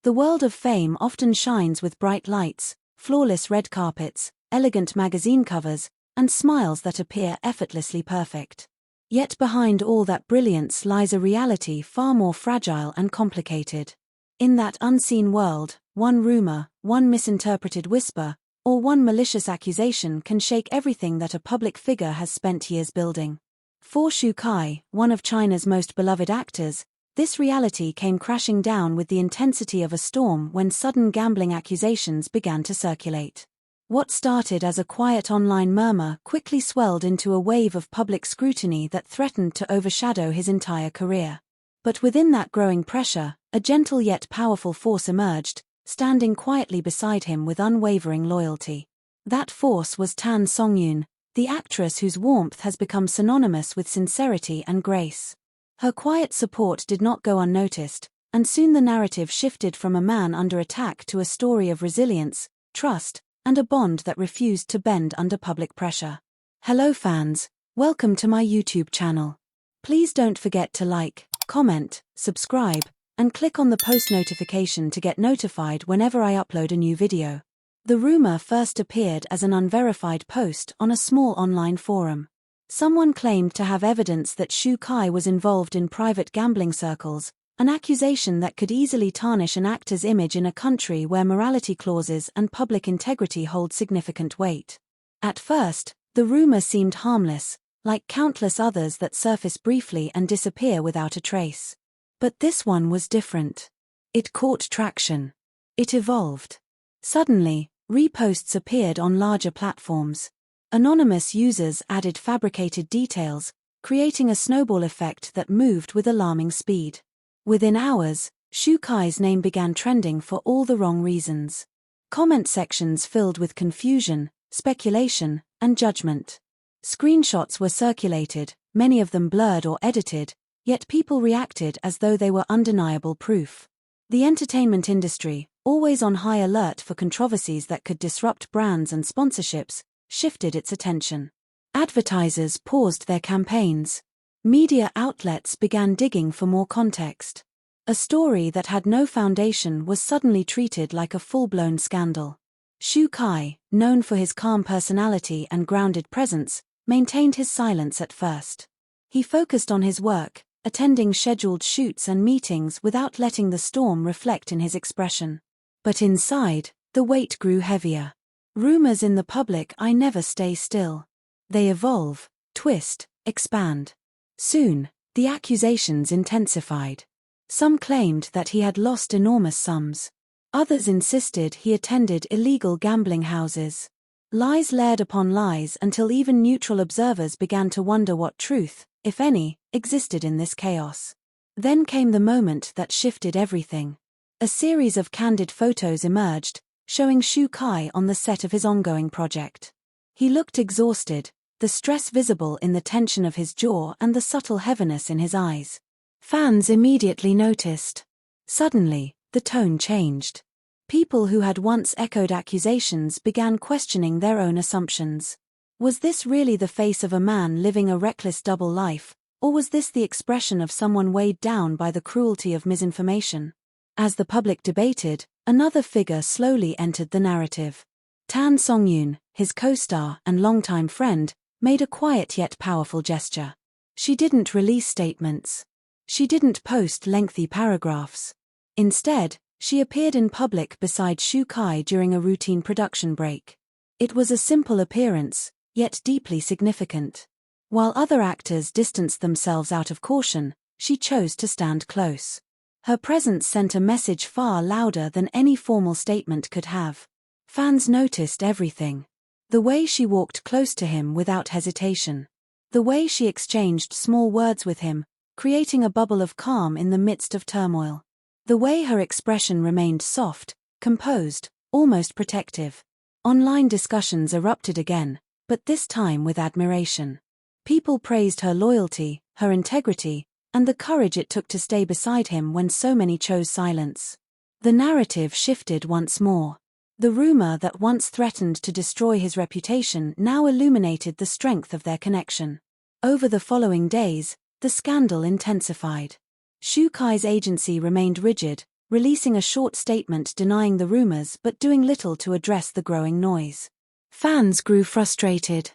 The world of fame often shines with bright lights, flawless red carpets, elegant magazine covers, and smiles that appear effortlessly perfect. Yet behind all that brilliance lies a reality far more fragile and complicated. In that unseen world, one rumor, one misinterpreted whisper, or one malicious accusation can shake everything that a public figure has spent years building. For Shu Kai, one of China's most beloved actors, this reality came crashing down with the intensity of a storm when sudden gambling accusations began to circulate. What started as a quiet online murmur quickly swelled into a wave of public scrutiny that threatened to overshadow his entire career. But within that growing pressure, a gentle yet powerful force emerged, standing quietly beside him with unwavering loyalty. That force was Tan Songyun, the actress whose warmth has become synonymous with sincerity and grace. Her quiet support did not go unnoticed, and soon the narrative shifted from a man under attack to a story of resilience, trust, and a bond that refused to bend under public pressure. Hello fans, welcome to my YouTube channel. Please don't forget to like, comment, subscribe, and click on the post notification to get notified whenever I upload a new video. The rumor first appeared as an unverified post on a small online forum. Someone claimed to have evidence that Shu Kai was involved in private gambling circles, an accusation that could easily tarnish an actor's image in a country where morality clauses and public integrity hold significant weight. At first, the rumor seemed harmless, like countless others that surface briefly and disappear without a trace. But this one was different. It caught traction. It evolved. Suddenly, reposts appeared on larger platforms. Anonymous users added fabricated details, creating a snowball effect that moved with alarming speed. Within hours, Shu Kai's name began trending for all the wrong reasons. Comment sections filled with confusion, speculation, and judgment. Screenshots were circulated, many of them blurred or edited, yet people reacted as though they were undeniable proof. The entertainment industry, always on high alert for controversies that could disrupt brands and sponsorships, shifted its attention. Advertisers paused their campaigns. Media outlets began digging for more context. A story that had no foundation was suddenly treated like a full-blown scandal. Shu Kai, known for his calm personality and grounded presence, maintained his silence at first. He focused on his work, attending scheduled shoots and meetings without letting the storm reflect in his expression. But inside, the weight grew heavier. Rumors in the public eye never stay still. They evolve, twist, expand. Soon, the accusations intensified. Some claimed that he had lost enormous sums. Others insisted he attended illegal gambling houses. Lies layered upon lies until even neutral observers began to wonder what truth, if any, existed in this chaos. Then came the moment that shifted everything. A series of candid photos emerged, showing Shu Kai on the set of his ongoing project. He looked exhausted, the stress visible in the tension of his jaw and the subtle heaviness in his eyes. Fans immediately noticed. Suddenly, the tone changed. People who had once echoed accusations began questioning their own assumptions. Was this really the face of a man living a reckless double life, or was this the expression of someone weighed down by the cruelty of misinformation? As the public debated, another figure slowly entered the narrative. Tan Songyun, his co-star and longtime friend, made a quiet yet powerful gesture. She didn't release statements. She didn't post lengthy paragraphs. Instead, she appeared in public beside Shu Kai during a routine production break. It was a simple appearance, yet deeply significant. While other actors distanced themselves out of caution, she chose to stand close. Her presence sent a message far louder than any formal statement could have. Fans noticed everything. The way she walked close to him without hesitation. The way she exchanged small words with him, creating a bubble of calm in the midst of turmoil. The way her expression remained soft, composed, almost protective. Online discussions erupted again, but this time with admiration. People praised her loyalty, her integrity, and the courage it took to stay beside him when so many chose silence. The narrative shifted once more. The rumor that once threatened to destroy his reputation now illuminated the strength of their connection. Over the following days, the scandal intensified. Shu Kai's agency remained rigid, releasing a short statement denying the rumors but doing little to address the growing noise. Fans grew frustrated.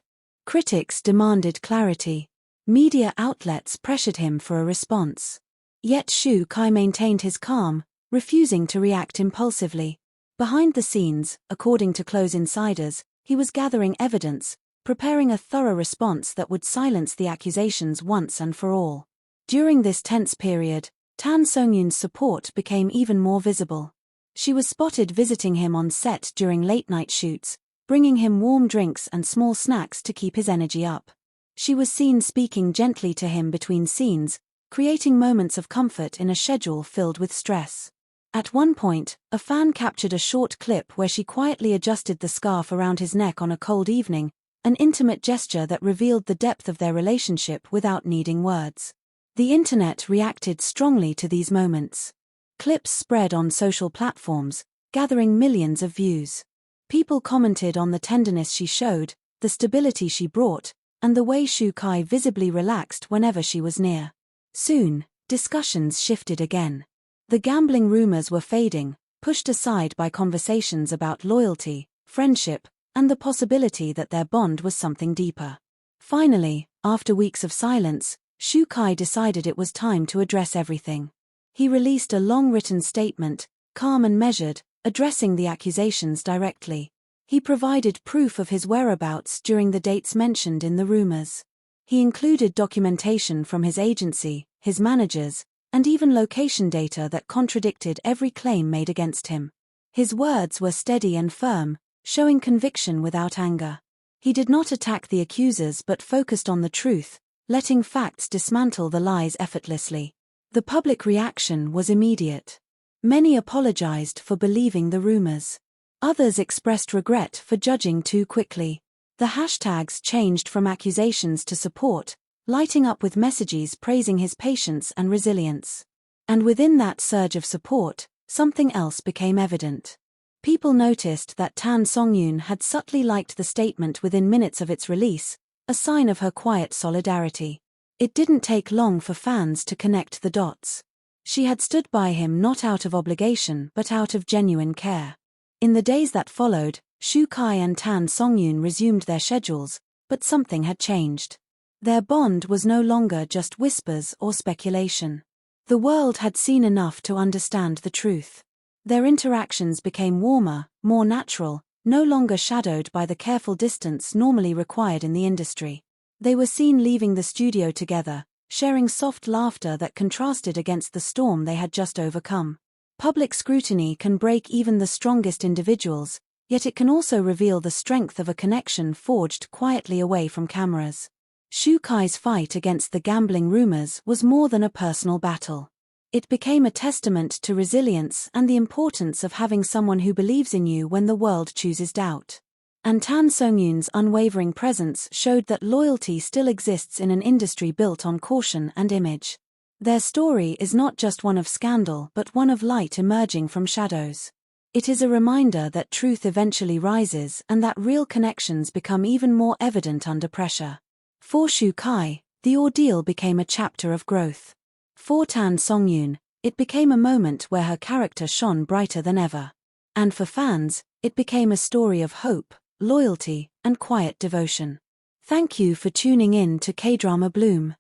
Critics demanded clarity. Media outlets pressured him for a response. Yet Shu Kai maintained his calm, refusing to react impulsively. Behind the scenes, according to close insiders, he was gathering evidence, preparing a thorough response that would silence the accusations once and for all. During this tense period, Tan Songyun's support became even more visible. She was spotted visiting him on set during late-night shoots, bringing him warm drinks and small snacks to keep his energy up. She was seen speaking gently to him between scenes, creating moments of comfort in a schedule filled with stress. At one point, a fan captured a short clip where she quietly adjusted the scarf around his neck on a cold evening, an intimate gesture that revealed the depth of their relationship without needing words. The internet reacted strongly to these moments. Clips spread on social platforms, gathering millions of views. People commented on the tenderness she showed, the stability she brought, and the way Shu Kai visibly relaxed whenever she was near. Soon, discussions shifted again. The gambling rumors were fading, pushed aside by conversations about loyalty, friendship, and the possibility that their bond was something deeper. Finally, after weeks of silence, Shu Kai decided it was time to address everything. He released a long written statement, calm and measured, addressing the accusations directly. He provided proof of his whereabouts during the dates mentioned in the rumors. He included documentation from his agency, his managers, and even location data that contradicted every claim made against him. His words were steady and firm, showing conviction without anger. He did not attack the accusers but focused on the truth, letting facts dismantle the lies effortlessly. The public reaction was immediate. Many apologized for believing the rumors. Others expressed regret for judging too quickly. The hashtags changed from accusations to support, lighting up with messages praising his patience and resilience. And within that surge of support, something else became evident. People noticed that Tan Songyun had subtly liked the statement within minutes of its release, a sign of her quiet solidarity. It didn't take long for fans to connect the dots. She had stood by him not out of obligation but out of genuine care. In the days that followed, Shu Kai and Tan Songyun resumed their schedules, but something had changed. Their bond was no longer just whispers or speculation. The world had seen enough to understand the truth. Their interactions became warmer, more natural, no longer shadowed by the careful distance normally required in the industry. They were seen leaving the studio together, sharing soft laughter that contrasted against the storm they had just overcome. Public scrutiny can break even the strongest individuals, yet it can also reveal the strength of a connection forged quietly away from cameras. Shu Kai's fight against the gambling rumors was more than a personal battle. It became a testament to resilience and the importance of having someone who believes in you when the world chooses doubt. And Tan Songyun's unwavering presence showed that loyalty still exists in an industry built on caution and image. Their story is not just one of scandal but one of light emerging from shadows. It is a reminder that truth eventually rises and that real connections become even more evident under pressure. For Shu Kai, the ordeal became a chapter of growth. For Tan Songyun, it became a moment where her character shone brighter than ever. And for fans, it became a story of hope, loyalty, and quiet devotion. Thank you for tuning in to K-Drama Bloom.